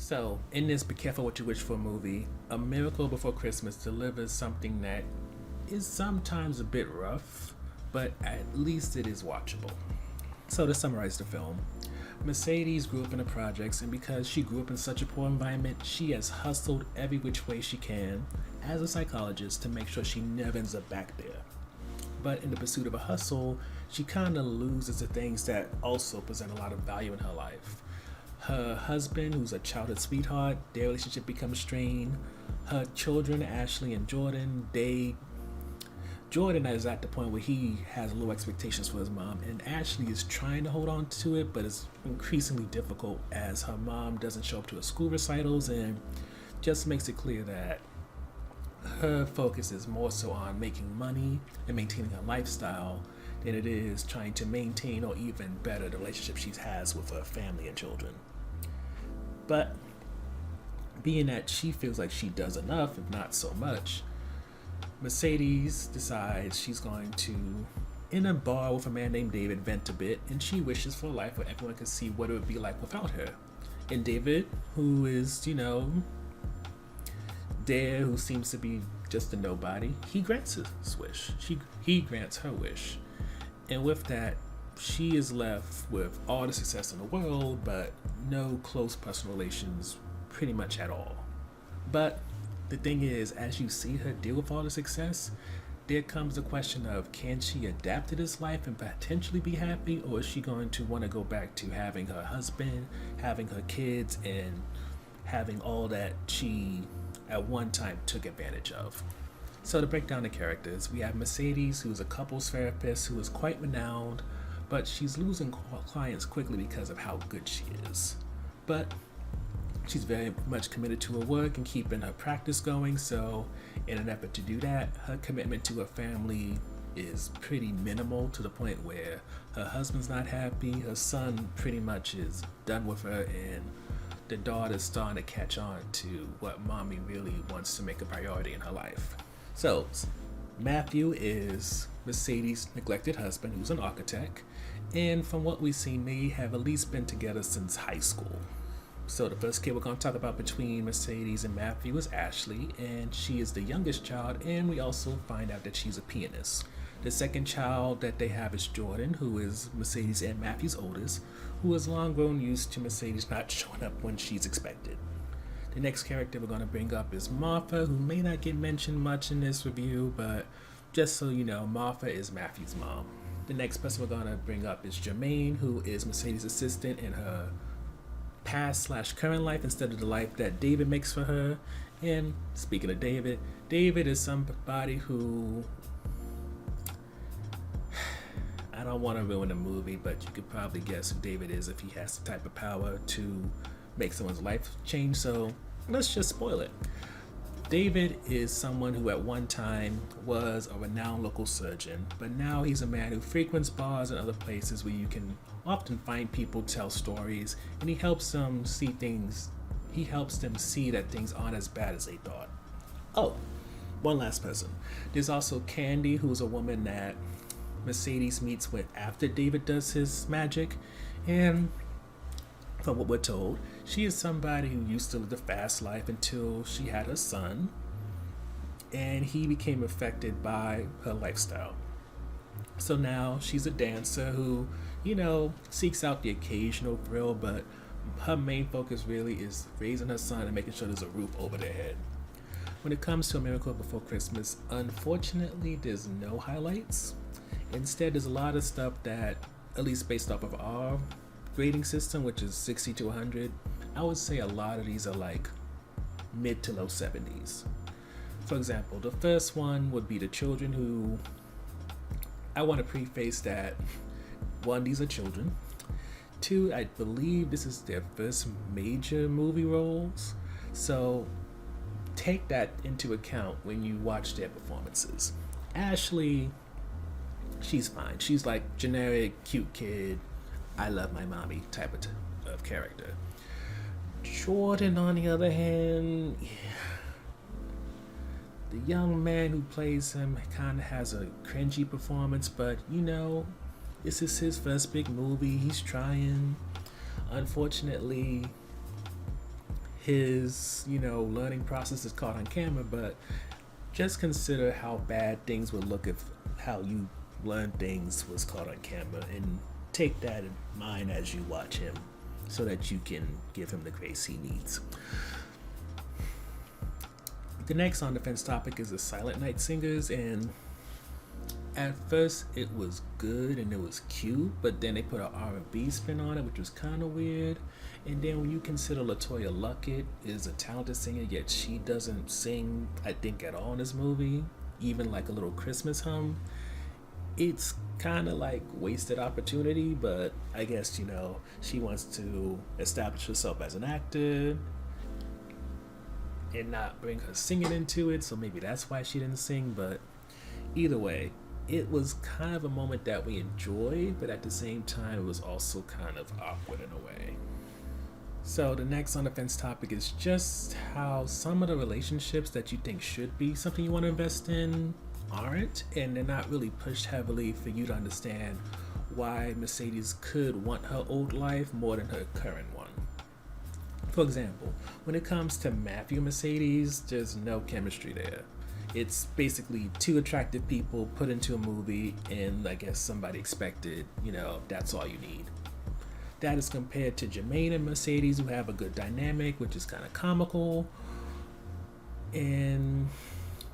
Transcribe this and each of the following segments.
So, in this Be Careful What You Wish For movie, A Miracle Before Christmas delivers something that is sometimes a bit rough, but at least it is watchable. So, to summarize the film, Mercedes grew up in the projects, and because she grew up in such a poor environment, she has hustled every which way she can as a psychologist to make sure she never ends up back there. But in the pursuit of a hustle, she kind of loses the things that also present a lot of value in her life. Her husband, who's a childhood sweetheart, their relationship becomes strained. Her children, Ashley and Jordan, Jordan is at the point where he has low expectations for his mom, and Ashley is trying to hold on to it, but it's increasingly difficult as her mom doesn't show up to her school recitals and just makes it clear that her focus is more so on making money and maintaining her lifestyle than it is trying to maintain or even better the relationship she has with her family and children. But being that she feels like she does enough, if not so much, Mercedes decides she's going to, in a bar with a man named David, vent a bit, and she wishes for a life where everyone can see what it would be like without her. And David, who is, there, who seems to be just a nobody, he grants his wish. He grants her wish. And with that, she is left with all the success in the world, but no close personal relations pretty much at all. But the thing is, as you see her deal with all the success, there comes the question of, can she adapt to this life and potentially be happy, or is she going to want to go back to having her husband, having her kids, and having all that she at one time took advantage of? So to break down the characters, we have Mercedes, who's a couples therapist who is quite renowned, but she's losing clients quickly because of how good she is. But she's very much committed to her work and keeping her practice going, so in an effort to do that, her commitment to her family is pretty minimal, to the point where her husband's not happy, her son pretty much is done with her, and the daughter's starting to catch on to what mommy really wants to make a priority in her life. So, Matthew is Mercedes' neglected husband, who's an architect, and from what we've seen, they have at least been together since high school. So the first kid we're going to talk about between Mercedes and Matthew is Ashley, and she is the youngest child, and we also find out that she's a pianist. The second child that they have is Jordan, who is Mercedes and Matthew's oldest, who has long grown used to Mercedes not showing up when she's expected. The next character we're going to bring up is Martha, who may not get mentioned much in this review, but just so you know, Martha is Matthew's mom. The next person we're going to bring up is Jermaine, who is Mercedes' assistant in her past/current life instead of the life that David makes for her. And speaking of David, David is somebody who, I don't want to ruin the movie, but you could probably guess who David is if he has the type of power to make someone's life change, so let's just spoil it. David is someone who at one time was a renowned local surgeon, but now he's a man who frequents bars and other places where you can often find people tell stories, and he helps them see that things aren't as bad as they thought. Oh, one last person. There's also Candy, who's a woman that Mercedes meets with after David does his magic, and from what we're told, she is somebody who used to live the fast life until she had her son, and he became affected by her lifestyle. So now she's a dancer who, seeks out the occasional thrill, but her main focus really is raising her son and making sure there's a roof over their head. When it comes to A Miracle Before Christmas, unfortunately, there's no highlights. Instead, there's a lot of stuff that, at least based off of our grading system, which is 60 to 100, I would say a lot of these are like mid to low 70s. For example, the first one would be the children, who I want to preface that, one, these are children. Two, I believe this is their first major movie roles, so take that into account when you watch their performances. Ashley, she's fine. She's like generic, cute kid, I love my mommy type of character. Jordan, on the other hand, the young man who plays him kind of has a cringy performance, but this is his first big movie. He's trying. Unfortunately, his, learning process is caught on camera, but just consider how bad things would look if how you learn things was caught on camera, and take that in mind as you watch him so that you can give him the grace he needs. The next on the fence topic is the Silent Night Singers, and at first it was good and it was cute, but then they put an R&B spin on it, which was kind of weird. And then when you consider LaToya Luckett is a talented singer, yet she doesn't sing, I think, at all in this movie, even like a little Christmas hum, it's kind of like wasted opportunity. But I guess, she wants to establish herself as an actor and not bring her singing into it, so maybe that's why she didn't sing. But either way, it was kind of a moment that we enjoyed, but at the same time it was also kind of awkward in a way. So the next on the fence topic is just how some of the relationships that you think should be something you want to invest in aren't, and they're not really pushed heavily for you to understand why Mercedes could want her old life more than her current one. For example, when it comes to Matthew and Mercedes, there's no chemistry there. It's basically two attractive people put into a movie, and I guess somebody expected, that's all you need. That is compared to Jermaine and Mercedes, who have a good dynamic, which is kind of comical. And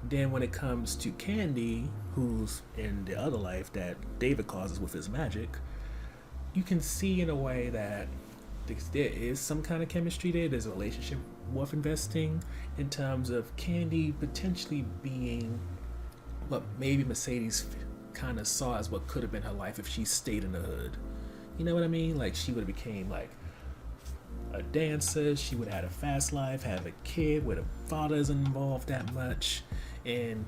then when it comes to Candy, who's in the other life that David causes with his magic, you can see in a way that there is some kind of chemistry there. There's a relationship worth investing, in terms of Candy potentially being what maybe Mercedes kind of saw as what could have been her life if she stayed in the hood. You know what I mean? Like, she would have became like a dancer, she would have had a fast life, have a kid where the father isn't involved that much, and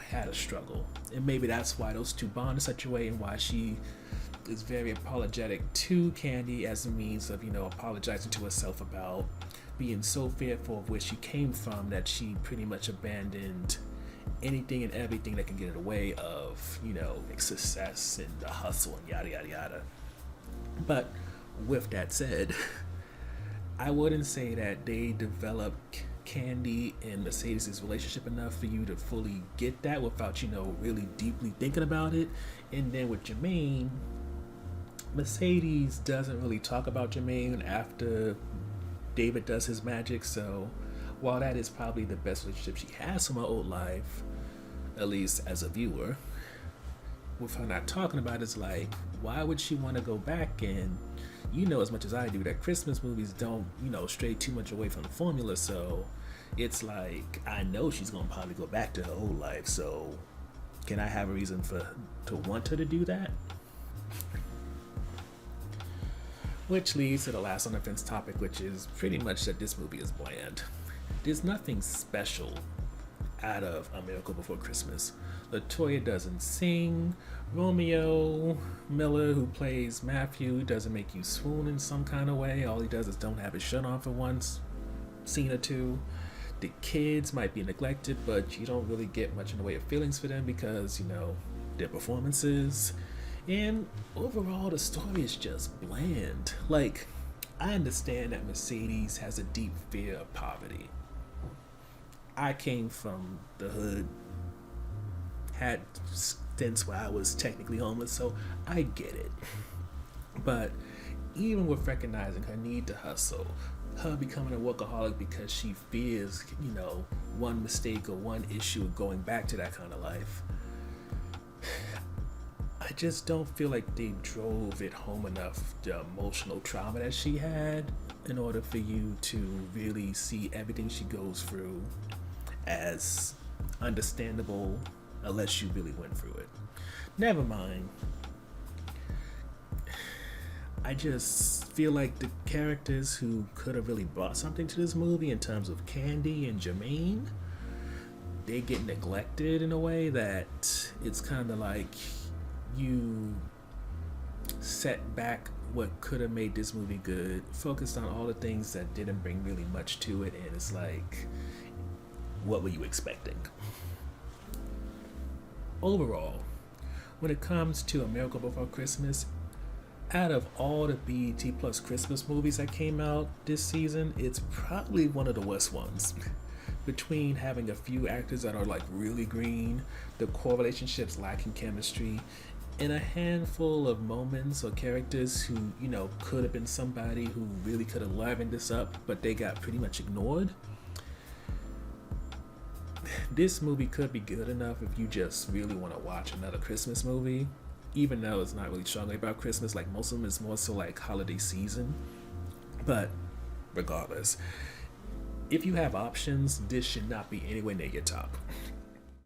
had a struggle. And maybe that's why those two bond in such a way, and why she is very apologetic to Candy as a means of, apologizing to herself about being so fearful of where she came from that she pretty much abandoned anything and everything that can get in the way of, success and the hustle and yada yada yada. But with that said, I wouldn't say that they developed Candy and Mercedes' relationship enough for you to fully get that without, really deeply thinking about it. And then with Jermaine, Mercedes doesn't really talk about Jermaine after David does his magic, so while that is probably the best relationship she has from her old life, at least as a viewer, with her not talking about it, it's like, why would she want to go back? And as much as I do that Christmas movies don't, stray too much away from the formula, so it's like, I know she's going to probably go back to her old life, so can I have a reason to want her to do that? Which leads to the last on the fence topic, which is pretty much that this movie is bland. There's nothing special out of A Miracle Before Christmas. LaToya doesn't sing. Romeo Miller, who plays Matthew, doesn't make you swoon in some kind of way. All he does is don't have his shirt on for once, scene or two. The kids might be neglected, but you don't really get much in the way of feelings for them because, their performances. And overall, the story is just bland. Like, I understand that Mercedes has a deep fear of poverty. I came from the hood, had stints where I was technically homeless, so I get it. But even with recognizing her need to hustle, her becoming a workaholic because she fears, one mistake or one issue of going back to that kind of life, I just don't feel like they drove it home enough, the emotional trauma that she had, in order for you to really see everything she goes through as understandable, unless you really went through it. Never mind. I just feel like the characters who could have really brought something to this movie in terms of Candy and Jermaine, they get neglected in a way that it's kind of like you set back what could have made this movie good, focused on all the things that didn't bring really much to it, and it's like, what were you expecting? Overall, when it comes to A Miracle Before Christmas, out of all the BET Plus Christmas movies that came out this season, it's probably one of the worst ones. Between having a few actors that are like really green, the core relationships lacking chemistry, and a handful of moments or characters who, could have been somebody who really could have livened this up, but they got pretty much ignored. This movie could be good enough if you just really want to watch another Christmas movie, even though it's not really strongly about Christmas. Like most of them is more so like holiday season. But regardless, if you have options, this should not be anywhere near your top.